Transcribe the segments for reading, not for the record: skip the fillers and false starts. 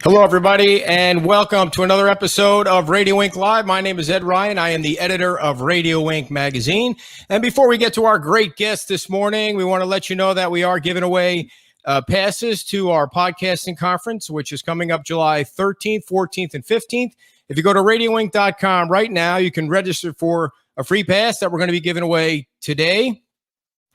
Hello, everybody, and welcome to another episode of Radio Ink Live. My name is Ed Ryan. I am the editor of Radio Ink magazine. And before we get to our great guest this morning, we want to let you know that we are giving away passes to our podcasting conference, which is coming up July 13th, 14th, and 15th. If you go to radioink.com right now, you can register for a free pass that we're going to be giving away today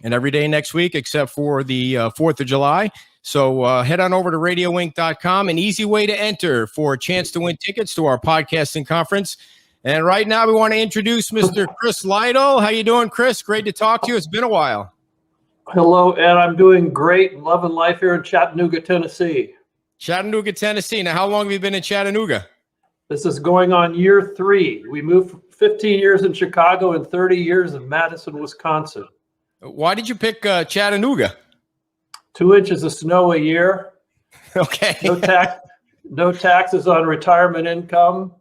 and every day next week, except for the 4th of July. So head on over to radioink.com, an easy way to enter for a chance to win tickets to our podcasting conference. And right now we want to introduce Mr. Chris Lytle. How you doing, Chris? Great to talk to you. It's been a while. Hello, Ed. I'm doing great. Loving life here in Chattanooga, Tennessee. Chattanooga, Tennessee. Now, how long have you been in Chattanooga? This is going on year 3. We moved 15 years in Chicago and 30 years in Madison, Wisconsin. Why did you pick Chattanooga? 2 inches of snow a year. Okay. No taxes on retirement income.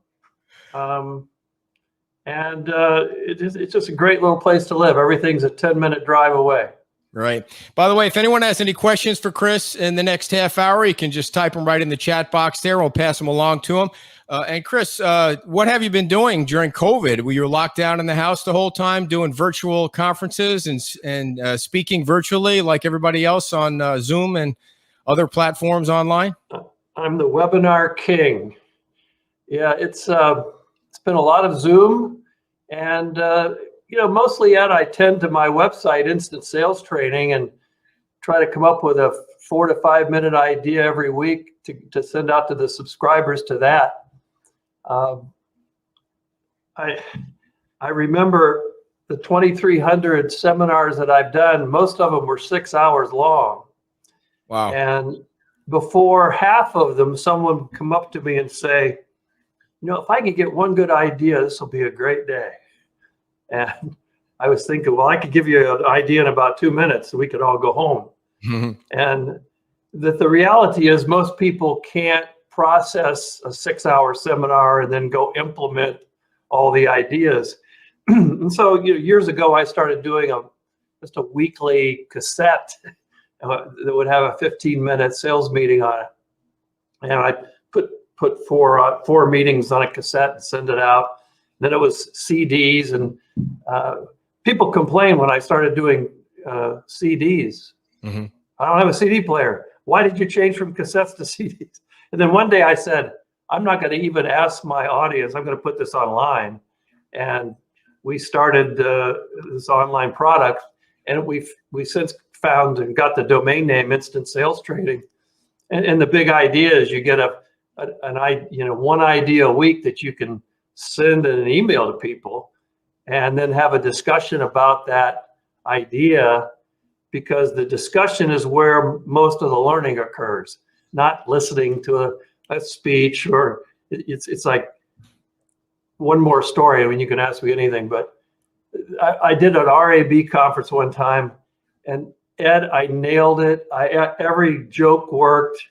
It's just a great little place to live. Everything's a 10-minute drive away. Right. By the way, if anyone has any questions for Chris in the next half hour, you can just type them right in the chat box there. We'll pass them along to him. And Chris, what have you been doing during COVID? Were you locked down in the house the whole time, doing virtual conferences and speaking virtually like everybody else on Zoom and other platforms online? I'm the webinar king. Yeah, it's been a lot of Zoom, and mostly, Ed, I tend to my website, Instant Sales Training, and try to come up with a 4 to 5 minute idea every week to send out to the subscribers to that. I remember the 2,300 seminars that I've done. Most of them were 6 hours long. Wow. And before half of them, someone would come up to me and say, if I could get one good idea, this will be a great day. And I was thinking, well, I could give you an idea in about 2 minutes so we could all go home. Mm-hmm. And the reality is most people can't process a 6-hour seminar and then go implement all the ideas. And so years ago, I started doing just a weekly cassette that would have a 15-minute sales meeting on it. And I put four meetings on a cassette and send it out. Then it was CDs, and people complained when I started doing CDs. Mm-hmm. I don't have a CD player. Why did you change from cassettes to CDs? And then one day I said, I'm not going to even ask my audience. I'm going to put this online. And we started this online product, and we've since found and got the domain name Instant Sales Trading. And the big idea is you get one idea a week that you can send an email to people and then have a discussion about that idea, because the discussion is where most of the learning occurs, not listening to a speech. Or it's like one more story. I mean, you can ask me anything, but I did an RAB conference one time, and Ed, I nailed it. Every joke worked.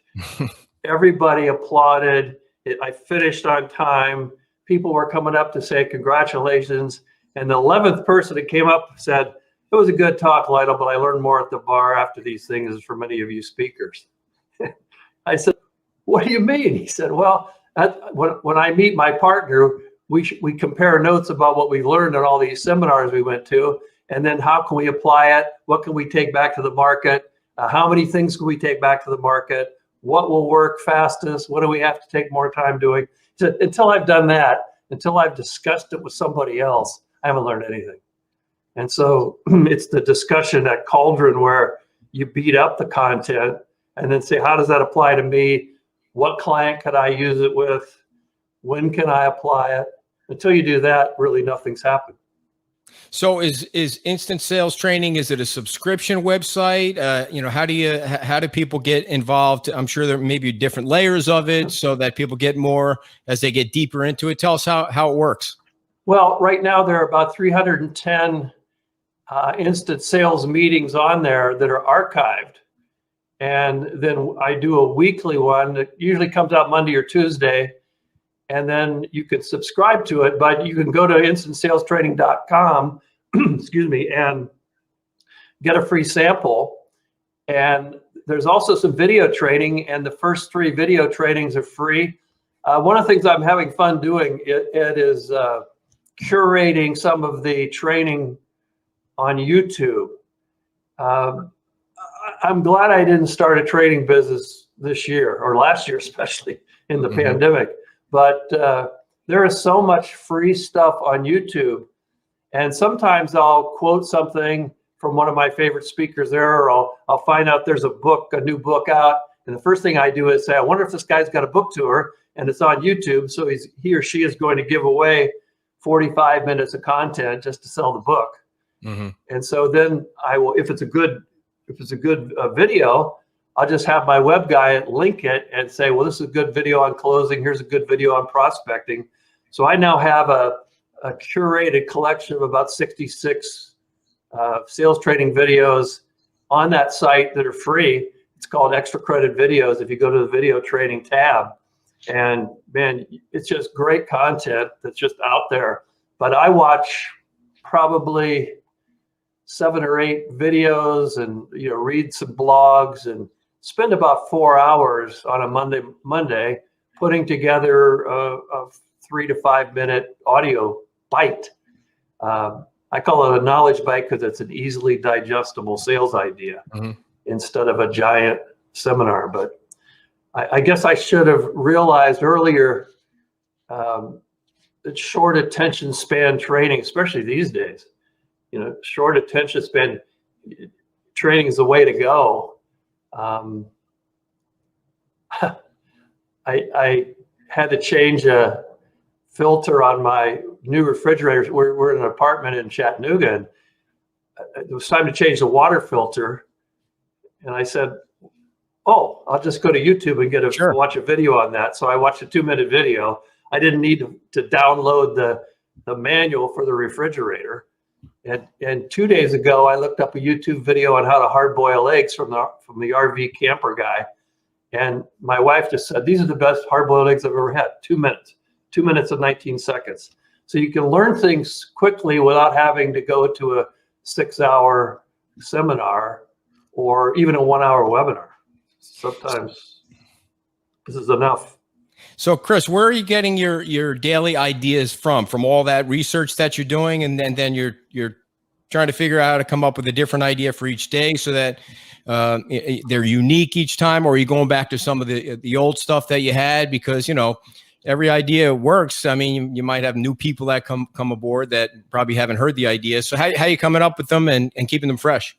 Everybody applauded. I finished on time. People were coming up to say congratulations. And the 11th person that came up said, it was a good talk, Lytle, but I learned more at the bar after these things as for many of you speakers. I said, what do you mean? He said, well, when I meet my partner, we compare notes about what we've learned in all these seminars we went to, and then how can we apply it? What can we take back to the market? How many things can we take back to the market? What will work fastest? What do we have to take more time doing? He said, until I've done that, until I've discussed it with somebody else, I haven't learned anything. And so it's the discussion, that cauldron where you beat up the content and then say, how does that apply to me? What client could I use it with? When can I apply it? Until you do that, really nothing's happened. So is Instant Sales Training, is it a subscription website? How do people get involved? I'm sure there may be different layers of it so that people get more as they get deeper into it. Tell us how it works. Well, right now there are about 310 instant sales meetings on there that are archived. And then I do a weekly one that usually comes out Monday or Tuesday. And then you can subscribe to it, but you can go to instantSalesTraining.com, excuse me, and get a free sample. And there's also some video training, and the first 3 video trainings are free. One of the things I'm having fun doing it is curating some of the training on YouTube. I'm glad I didn't start a training business this year or last year, especially in the pandemic. But there is so much free stuff on YouTube. And sometimes I'll quote something from one of my favorite speakers there, or I'll find out there's a new book out. And the first thing I do is say, I wonder if this guy's got a book tour, and it's on YouTube. So he or she is going to give away 45 minutes of content just to sell the book. And so then I will, if it's a good video, I'll just have my web guy link it and say, well, this is a good video on closing. Here's a good video on prospecting. So I now have a curated collection of about 66 sales training videos on that site that are free. It's called Extra Credit Videos if you go to the video training tab. And man, it's just great content that's just out there. But I watch probably 7 or 8 videos and read some blogs and spend about 4 hours on a Monday putting together a 3 to 5 minute audio bite. I call it a knowledge bite because it's an easily digestible sales idea instead of a giant seminar. But I guess I should have realized earlier that short attention span training, especially these days, short attention span training is the way to go. I had to change a filter on my new refrigerators. We're in an apartment in Chattanooga, and it was time to change the water filter. And I said, oh, I'll just go to YouTube and watch a video on that. So I watched a 2-minute video. I didn't need to download the manual for the refrigerator. And 2 days ago, I looked up a YouTube video on how to hard boil eggs from the RV camper guy. And my wife just said, these are the best hard boiled eggs I've ever had. 2 minutes, 2 minutes and 19 seconds. So you can learn things quickly without having to go to a 6-hour seminar or even a 1-hour webinar. Sometimes this is enough. So, Chris, where are you getting your daily ideas from all that research that you're doing, and then you're trying to figure out how to come up with a different idea for each day so that they're unique each time, or are you going back to some of the old stuff that you had? Because every idea works. I mean, you might have new people that come aboard that probably haven't heard the idea. So how are you coming up with them and keeping them fresh?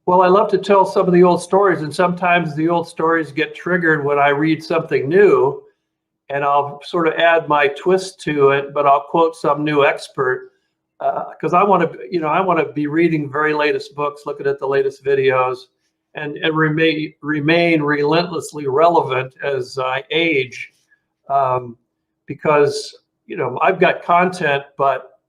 Well, I love to tell some of the old stories, and sometimes the old stories get triggered when I read something new, and I'll sort of add my twist to it, but I'll quote some new expert because I want to be reading the very latest books, looking at the latest videos, and remain relentlessly relevant as I age, because I've got content, but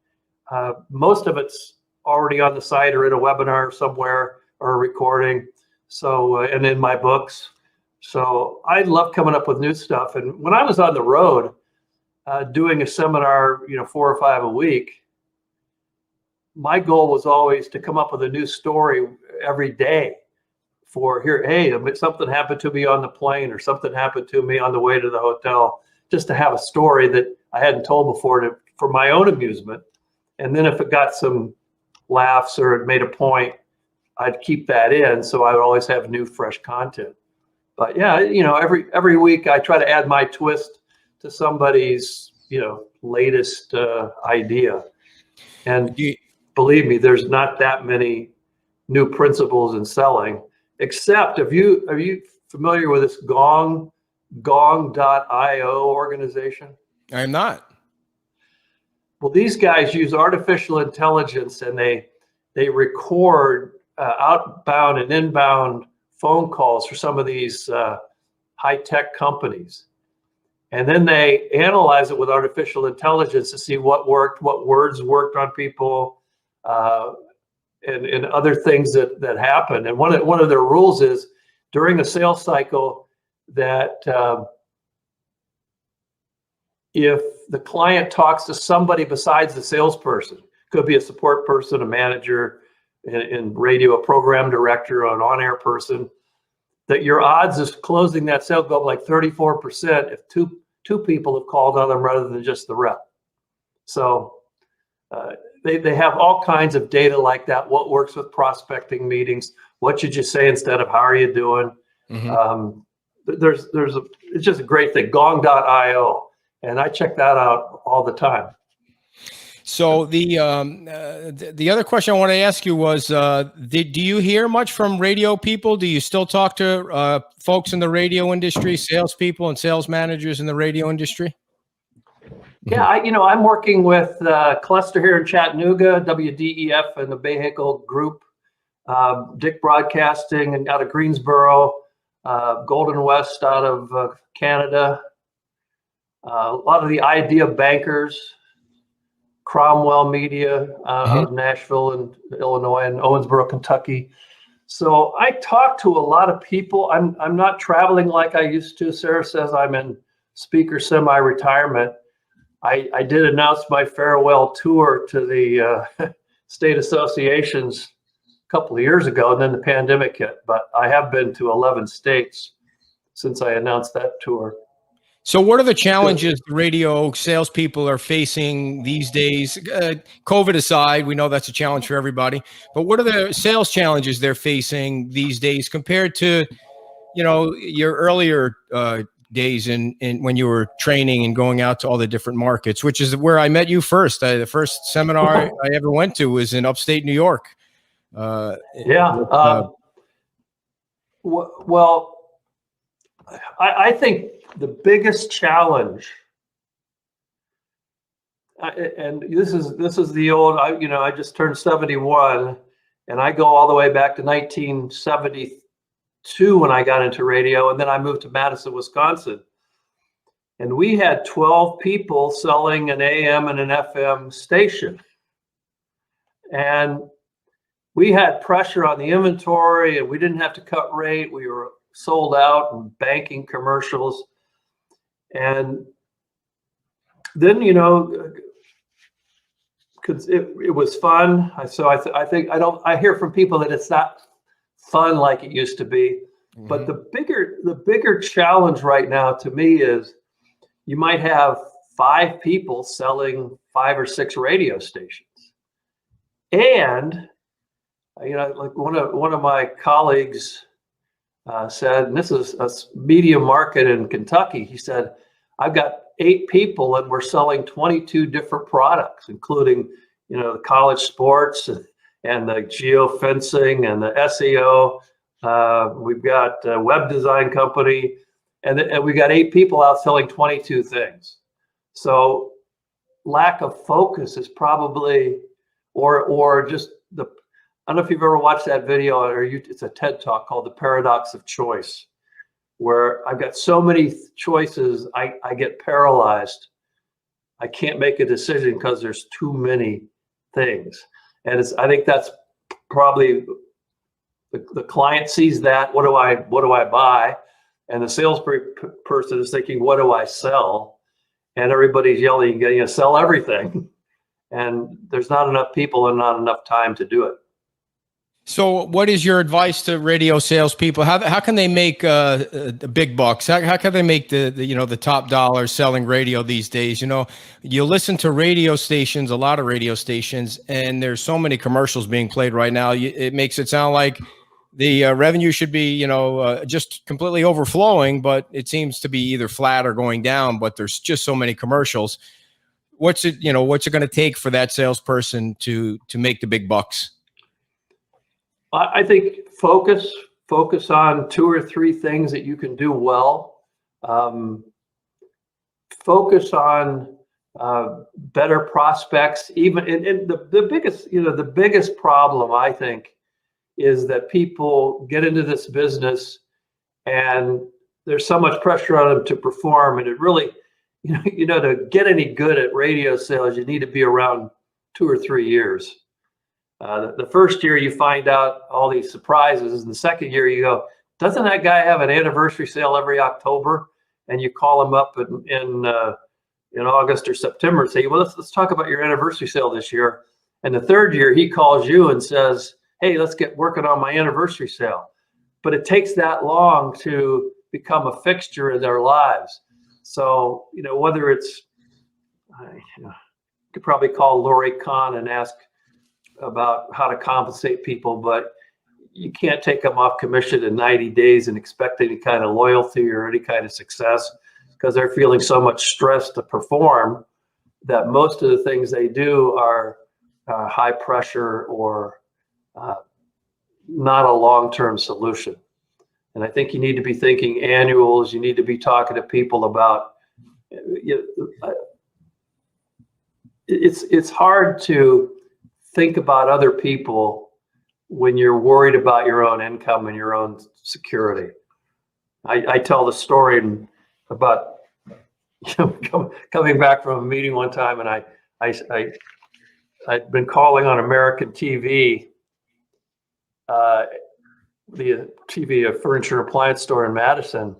most of it's already on the site or in a webinar somewhere or a recording. So and in my books. So I love coming up with new stuff. And when I was on the road doing a seminar, 4 or 5 a week, my goal was always to come up with a new story every day hey, something happened to me on the plane or something happened to me on the way to the hotel, just to have a story that I hadn't told before for my own amusement. And then if it got some laughs or it made a point, I'd keep that in. So I would always have new, fresh content. But yeah, every week I try to add my twist to somebody's, latest idea. And believe me, there's not that many new principles in selling, except are you familiar with this gong.io organization? I'm not. Well, these guys use artificial intelligence, and they record outbound and inbound phone calls for some of these high-tech companies. And then they analyze it with artificial intelligence to see what worked, what words worked on people, and other things that happen. And one of their rules is during a sales cycle that if the client talks to somebody besides the salesperson, could be a support person, a manager, in radio, a program director, or an on-air person, that your odds of closing that sale go up like 34% if two people have called on them rather than just the rep. So they have all kinds of data like that. What works with prospecting meetings? What should you say instead of how are you doing? Mm-hmm. It's just a great thing. Gong.io, and I check that out all the time. So the other question I want to ask you was, do you hear much from radio people? Do you still talk to folks in the radio industry, salespeople and sales managers in the radio industry? Yeah, I'm working with Cluster here in Chattanooga, WDEF and the Vehicle Group, Dick Broadcasting and out of Greensboro, Golden West out of Canada, a lot of the Idea Bankers, Cromwell Media out of Nashville and Illinois and Owensboro, Kentucky. So I talk to a lot of people. I'm not traveling like I used to. Sarah says I'm in speaker semi-retirement. I did announce my farewell tour to the state associations a couple of years ago, and then the pandemic hit. But I have been to 11 states since I announced that tour. So what are the challenges the radio salespeople are facing these days? COVID aside, we know that's a challenge for everybody, but what are the sales challenges they're facing these days compared to, your earlier days in when you were training and going out to all the different markets, which is where I met you first. The first seminar I ever went to was in upstate New York. Well, I think the biggest challenge, and this is the old, I just turned 71, and I go all the way back to 1972 when I got into radio, and then I moved to Madison, Wisconsin, and we had 12 people selling an AM and an FM station, and we had pressure on the inventory, and we didn't have to cut rate. We were sold out and banking commercials. And then, because it was fun. So I hear from people that it's not fun like it used to be. Mm-hmm. But the bigger challenge right now to me is you might have 5 people selling 5 or 6 radio stations. And, like one of my colleagues said, and this is a media market in Kentucky, he said, I've got 8 people and we're selling 22 different products, including, the college sports and the geofencing and the SEO. We've got a web design company, and we got 8 people out selling 22 things. So lack of focus is probably, or just I don't know if you've ever watched that video it's a TED Talk called The Paradox of Choice, where I've got so many choices, I get paralyzed. I can't make a decision because there's too many things. And I think that's probably the client sees that. What do I buy? And the salesperson is thinking, what do I sell? And everybody's yelling, sell everything. And there's not enough people and not enough time to do it. So what is your advice to radio salespeople? How can they make the big bucks? How can they make the top dollar selling radio these days? You listen to radio stations, a lot of radio stations, and there's so many commercials being played right now. It makes it sound like the revenue should be, just completely overflowing, but it seems to be either flat or going down. But there's just so many commercials. What's it going to take for that salesperson to make the big bucks? I think focus on 2 or 3 things that you can do well. Focus on better prospects. Even and the biggest problem, I think, is that people get into this business and there's so much pressure on them to perform, and it really, to get any good at radio sales, you need to be around 2 or 3 years. The first year you find out all these surprises, and the second year you go, doesn't that guy have an anniversary sale every October? And you call him up in August or September and say, well, let's talk about your anniversary sale this year. And the third year he calls you and says, hey, let's get working on my anniversary sale. but it takes that long to become a fixture in their lives. So, whether it's, you could probably call Lori Kahn and ask about how to compensate people, but you can't take them off commission in 90 days and expect any kind of loyalty or any kind of success, because they're feeling so much stress to perform that most of the things they do are high pressure or not a long-term solution. And I think you need to be thinking annuals. You need to be talking to people about, it's hard to think about other people when you're worried about your own income and your own security. I tell the story about coming back from a meeting one time, and I'd been calling on American TV, the TV, a furniture and appliance store in Madison.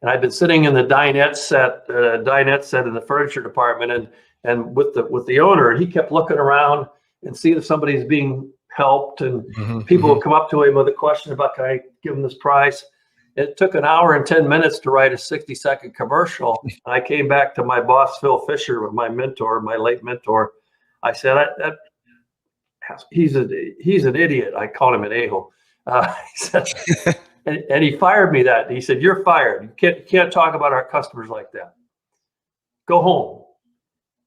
And I'd been sitting in the dinette set in the furniture department, and with the owner, and he kept looking around and seeing if somebody's being helped, and people would come up to him with a question about, can I give him this price? It took an hour and 10 minutes to write a 60-second commercial. And I came back to my boss, Phil Fisher, my mentor, my late mentor. I said, he's an idiot. I called him an a-hole. He said, and he fired me that. He said, you're fired. You can't talk about our customers like that. Go home.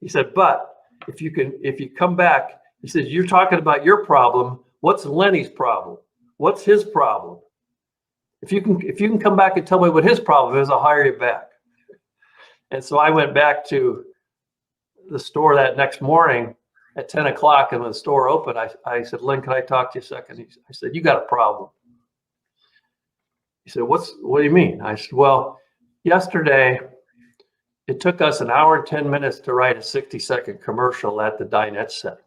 He said, but if you come back, he says, you're talking about your problem. What's Lenny's problem? What's his problem? If you can come back and tell me what his problem is, I'll hire you back. And so I went back to the store that next morning at 10 o'clock, and when the store opened, I said, Len, can I talk to you a second? I said, you got a problem. He said, what do you mean? I said, well, yesterday it took us an hour and 10 minutes to write a 60-second commercial at the dinette set.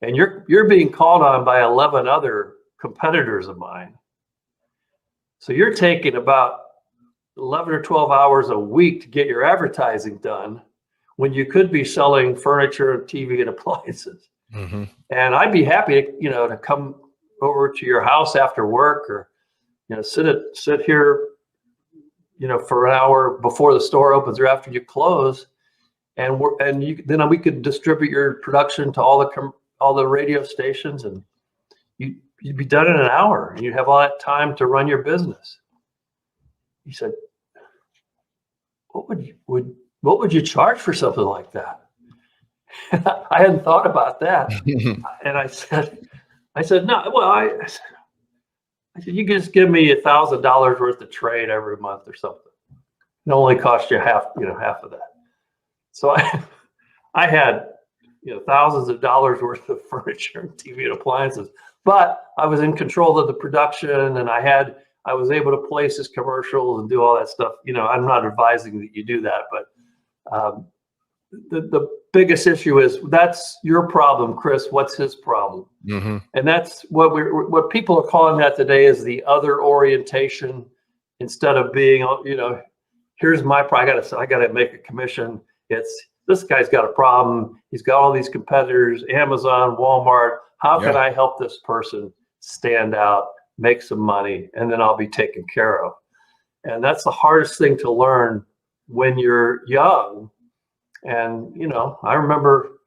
And you're being called on by 11 other competitors of mine. So you're taking about 11 or 12 hours a week to get your advertising done when you could be selling furniture, TV, and appliances. And I'd be happy to, to come over to your house after work, or, sit here, for an hour before the store opens or after you close, and then we could distribute your production to all the radio stations, and you'd be done in an hour, and you'd have all that time to run your business. He said, what would you charge for something like that? I hadn't thought about that. And I said, no, well, I said, you can just give me $1,000 worth of trade every month or something. It only cost you half of that. So I had, thousands of dollars worth of furniture and TV and appliances, but I was in control of the production, and I was able to place his commercials and do all that stuff. I'm not advising that you do that, but the biggest issue is, that's your problem, Chris. What's his problem? And that's what people are calling that today, is the other orientation, instead of being, here's my problem. I got to make a commission. It's, this guy's got a problem. He's got all these competitors, Amazon, Walmart. How can I help this person stand out, make some money, and then I'll be taken care of? And that's the hardest thing to learn when you're young. And, I remember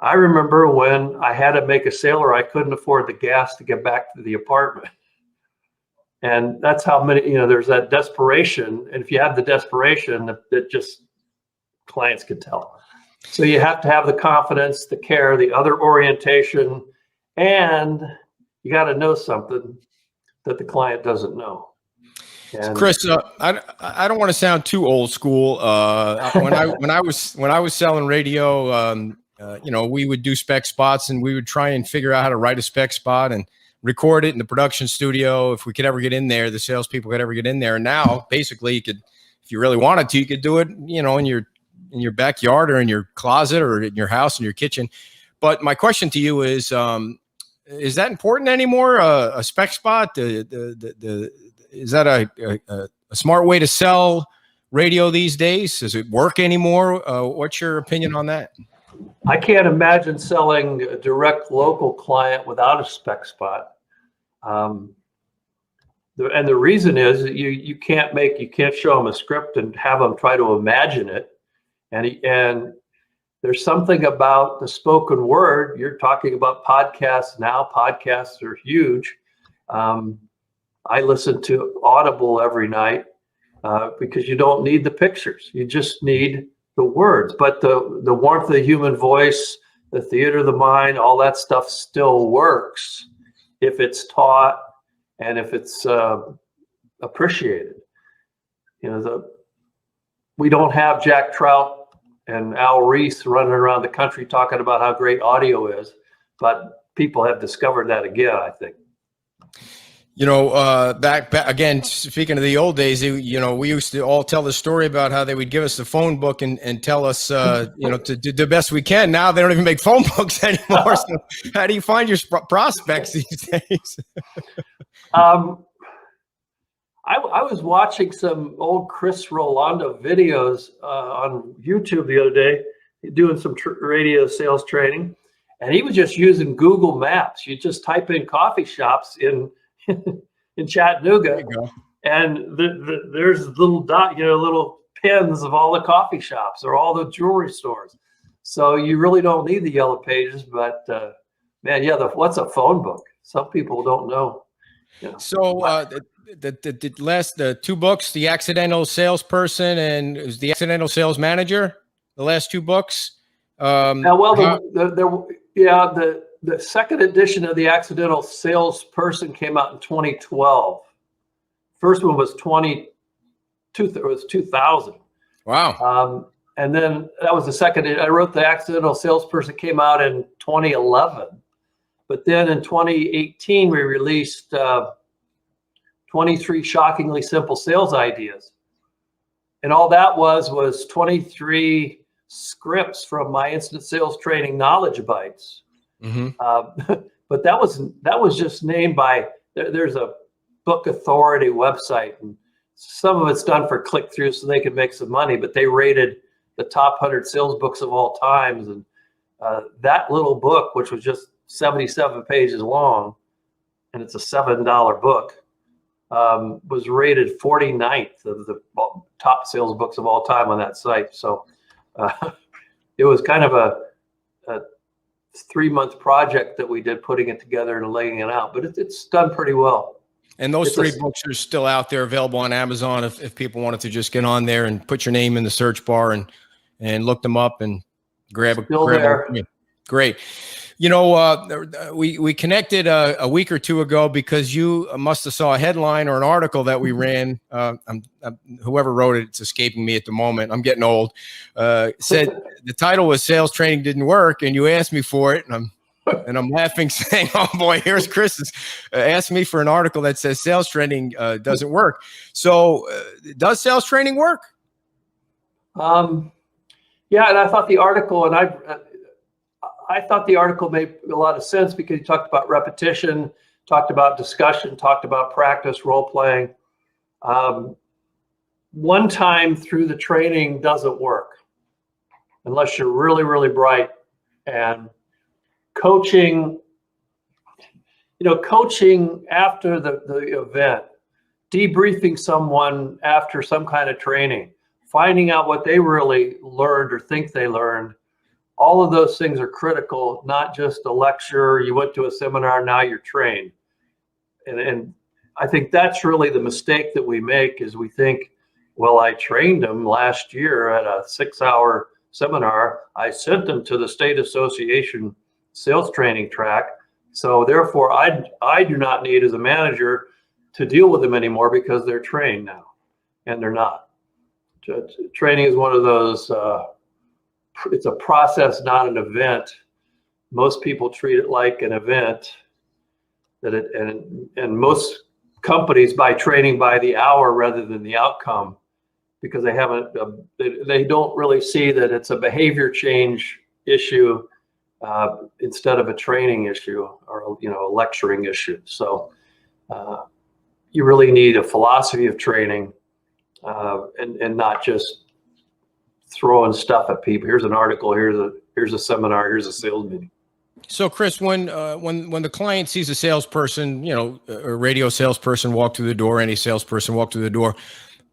when I had to make a sale, or I couldn't afford the gas to get back to the apartment. And that's how many, there's that desperation. And if you have the desperation, that just clients can tell. So you have to have the confidence, the care, the other orientation, and you got to know something that the client doesn't know. And Chris, I don't want to sound too old school. When I was selling radio, we would do spec spots, and we would try and figure out how to write a spec spot and record it in the production studio. If we could ever get in there, the salespeople could ever get in there. And now, basically, you could, if you really wanted to, you could do it, in your backyard, or in your closet, or in your house, in your kitchen. But my question to you is that important anymore? A spec spot? Is that a smart way to sell radio these days? Does it work anymore? What's your opinion on that? I can't imagine selling a direct local client without a spec spot. And the reason is that you can't show them a script and have them try to imagine it. And there's something about the spoken word. You're talking about podcasts now. Podcasts are huge. I listen to Audible every night because you don't need the pictures. You just need the words. But the warmth of the human voice, the theater of the mind, all that stuff still works if it's taught and if it's appreciated. We don't have Jack Trout and Al Reese running around the country talking about how great audio is, but people have discovered that again, I think. Back again, speaking of the old days, we used to all tell the story about how they would give us the phone book and tell us, to do the best we can. Now they don't even make phone books anymore. So how do you find your prospects these days? I was watching some old Chris Rolando videos on YouTube the other day, doing some radio sales training, and he was just using Google Maps. You just type in coffee shops in Chattanooga, and there's little little pins of all the coffee shops or all the jewelry stores. So you really don't need the yellow pages, but man, yeah, what's a phone book? Some people don't know. So the last two books, The Accidental Salesperson and it was The Accidental Sales Manager, the last two books. The second edition of The Accidental Salesperson came out in 2012. First one was 2000. Wow. And then that was the second. I wrote The Accidental Salesperson, came out in 2011. But then in 2018, we released 23 shockingly simple sales ideas. And all that was 23 scripts from my instant sales training knowledge bites. Mm-hmm. But that was just named by, there's a book authority website, and some of it's done for click-through so they can make some money, but they rated the top 100 sales books of all times. And that little book, which was just 77 pages long, and it's a $7 book, was rated 49th of the top sales books of all time on that site. So it was kind of a 3-month project that we did, putting it together and laying it out, but it's done pretty well. And those three books are still out there, available on Amazon if people wanted to just get on there and put your name in the search bar and look them up and grab a there. Great. We connected a week or two ago because you must have saw a headline or an article that we ran. Whoever wrote it, it's escaping me at the moment. I'm getting old. Said the title was "Sales Training Didn't Work," and you asked me for it, and I'm laughing, saying, "Oh boy, here's Chris's asked me for an article that says sales training doesn't work." So, does sales training work? Yeah, and I thought the article, and I thought the article made a lot of sense because he talked about repetition, talked about discussion, talked about practice, role playing. One time through the training doesn't work unless you're really, really bright. And coaching after the event, debriefing someone after some kind of training, finding out what they really learned or think they learned. All of those things are critical, not just a lecture. You went to a seminar, now you're trained. And I think that's really the mistake that we make, is we think, well, I trained them last year at a 6-hour seminar. I sent them to the State Association sales training track. So therefore, I do not need, as a manager, to deal with them anymore because they're trained now, and they're not. Training is one of those, it's a process, not an event. Most people treat it like an event, and most companies buy training by the hour rather than the outcome, because they don't really see that it's a behavior change issue instead of a training issue or a lecturing issue. So you really need a philosophy of training and not just throwing stuff at people. Here's an article, here's a seminar, here's a sales meeting. So, Chris, when the client sees a salesperson, a radio salesperson walk through the door, any salesperson walk through the door,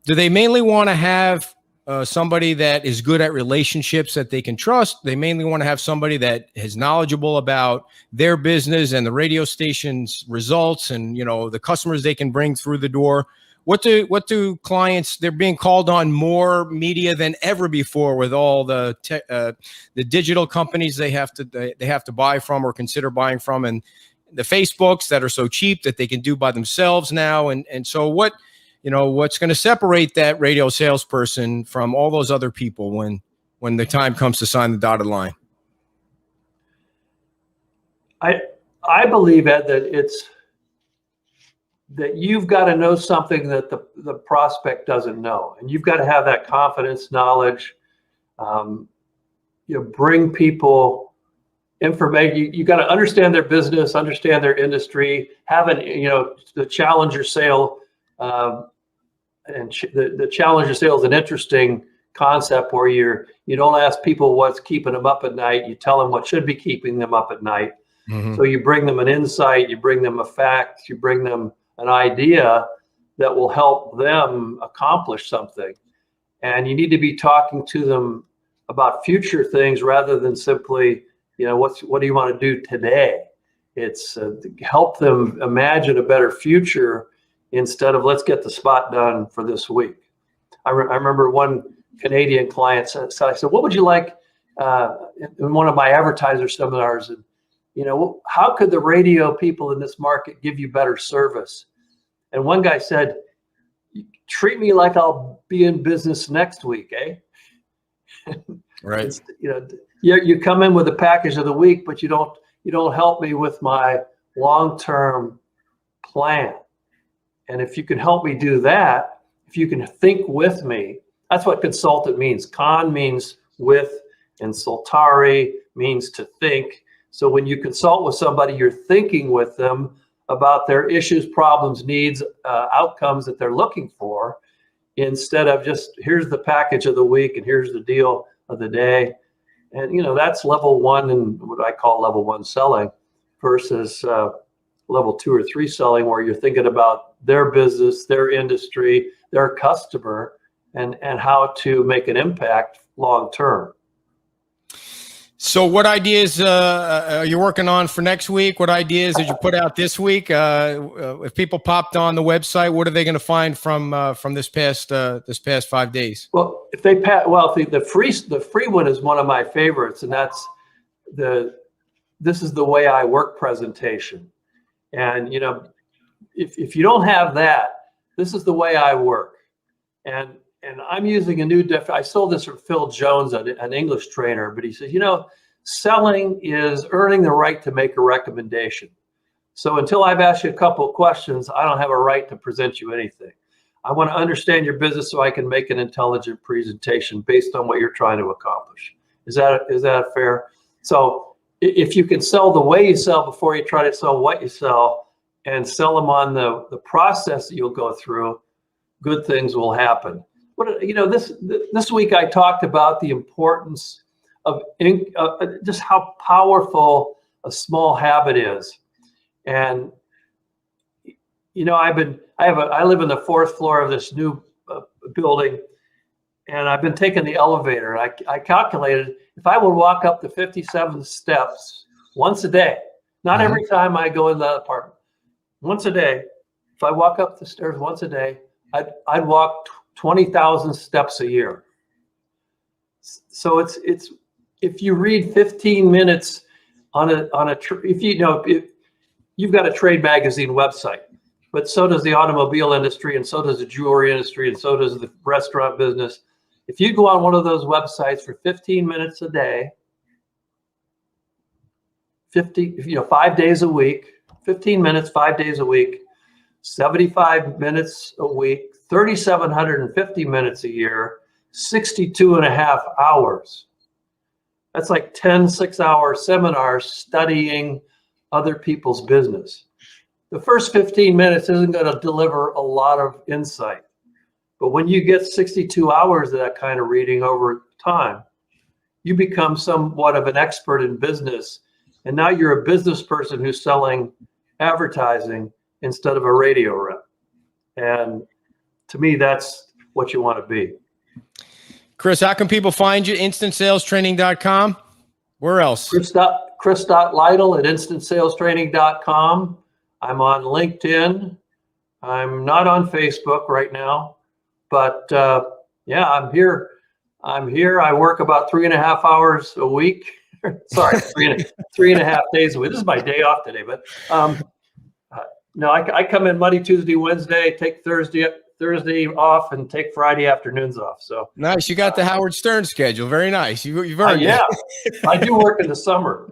do they mainly want to have somebody that is good at relationships that they can trust? They mainly want to have somebody that is knowledgeable about their business and the radio station's results, and the customers they can bring through the door. What do clients? They're being called on more media than ever before with all the digital companies they have to buy from or consider buying from, and the Facebooks that are so cheap that they can do by themselves now. And so what's going to separate that radio salesperson from all those other people when the time comes to sign the dotted line? I believe, Ed, that you've got to know something that the prospect doesn't know, and you've got to have that confidence, knowledge. Bring people information. You got to understand their business, understand their industry, have the challenger sale. And the challenger sale is an interesting concept where you don't ask people what's keeping them up at night. You tell them what should be keeping them up at night. Mm-hmm. So you bring them an insight, you bring them a fact, you bring them an idea that will help them accomplish something. And you need to be talking to them about future things rather than simply, what do you want to do today? It's help them imagine a better future instead of let's get the spot done for this week. I remember one Canadian client said, I said, what would you like in one of my advertiser seminars? And, how could the radio people in this market give you better service? And one guy said, treat me like I'll be in business next week, eh? Right. You come in with a package of the week, but you don't help me with my long-term plan. And if you can help me do that, if you can think with me, that's what consultant means. Con means with, and soltare means to think. So when you consult with somebody, you're thinking with them about their issues, problems, needs, outcomes that they're looking for, instead of just here's the package of the week and here's the deal of the day. And that's level one, and what I call level one selling, versus level 2 or 3 selling, where you're thinking about their business, their industry, their customer, and how to make an impact long term. So what ideas are you working on for next week? What ideas did you put out this week? If people popped on the website, what are they going to find from this past 5 days? Well, the free one is one of my favorites, and that's this is the way I work presentation. And if you don't have that, this is the way I work. And I'm using a new I sold this from Phil Jones, an English trainer, but he says, selling is earning the right to make a recommendation. So until I've asked you a couple of questions, I don't have a right to present you anything. I want to understand your business so I can make an intelligent presentation based on what you're trying to accomplish. Is that fair? So if you can sell the way you sell before you try to sell what you sell, and sell them on the process that you'll go through, good things will happen. This week I talked about the importance of just how powerful a small habit is. And I live in the 4th floor of this new building, and I've been taking the elevator. I calculated if I would walk up the 57 steps once a day, not every time I go in the apartment, once a day, if I walk up the stairs once a day, I'd walk 20,000 steps a year. So it's if you read 15 minutes if you've got a trade magazine website, but so does the automobile industry, and so does the jewelry industry, and so does the restaurant business. If you go on one of those websites for 15 minutes a day, 5 days a week, 15 minutes, 5 days a week, 75 minutes a week, 3,750 minutes a year, 62 and a half hours. That's like 10 6-hour seminars studying other people's business. The first 15 minutes isn't going to deliver a lot of insight. But when you get 62 hours of that kind of reading over time, you become somewhat of an expert in business, And now you're a business person who's selling advertising instead of a radio rep. And to me, that's what you want to be. Chris, how can people find you? InstantSalesTraining.com. Where else? Chris.Lytle at InstantSalesTraining.com. I'm on LinkedIn. I'm not on Facebook right now, but yeah, I'm here. I work about 3.5 hours a week. Sorry, 3.5 days a week. This is my day off today, but no, I come in Monday, Tuesday, Wednesday, take Thursday off, and take Friday afternoons off. So nice. You got the Howard Stern schedule. Very nice. You've earned it. I do work in the summer.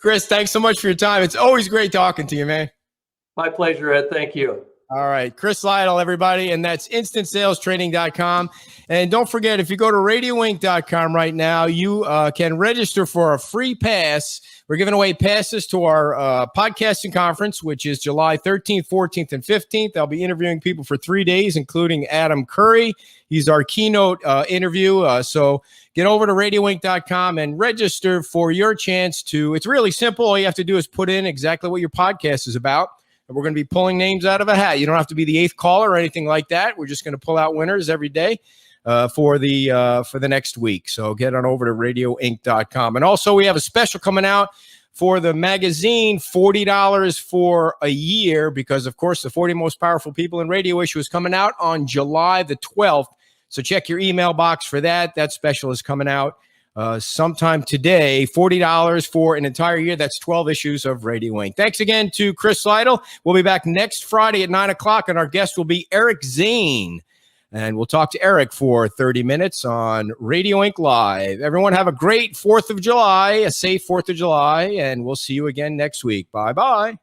Chris, thanks so much for your time. It's always great talking to you, man. My pleasure, Ed. Thank you. All right. Chris Lytle, everybody. And that's InstantSalesTraining.com. And don't forget, if you go to RadioInk.com right now, you can register for a free pass. We're giving away passes to our podcasting conference, which is July 13th, 14th, and 15th. I'll be interviewing people for 3 days, including Adam Curry. He's our keynote interview. So get over to RadioInk.com and register for your chance to. It's really simple. All you have to do is put in exactly what your podcast is about. And we're going to be pulling names out of a hat. You don't have to be the 8th caller or anything like that. We're just going to pull out winners every day for the next week. So get on over to RadioInk.com. And also, we have a special coming out for the magazine, $40 for a year, because, of course, the 40 Most Powerful People in Radio issue is coming out on July the 12th. So check your email box for that. That special is coming out sometime today. $40 for an entire year. That's 12 issues of Radio Ink. Thanks again to Chris Lytle. We'll be back next Friday at 9 o'clock, and our guest will be Eric Zane. And we'll talk to Eric for 30 minutes on Radio Ink Live. Everyone have a great 4th of July, a safe 4th of July, and we'll see you again next week. Bye-bye.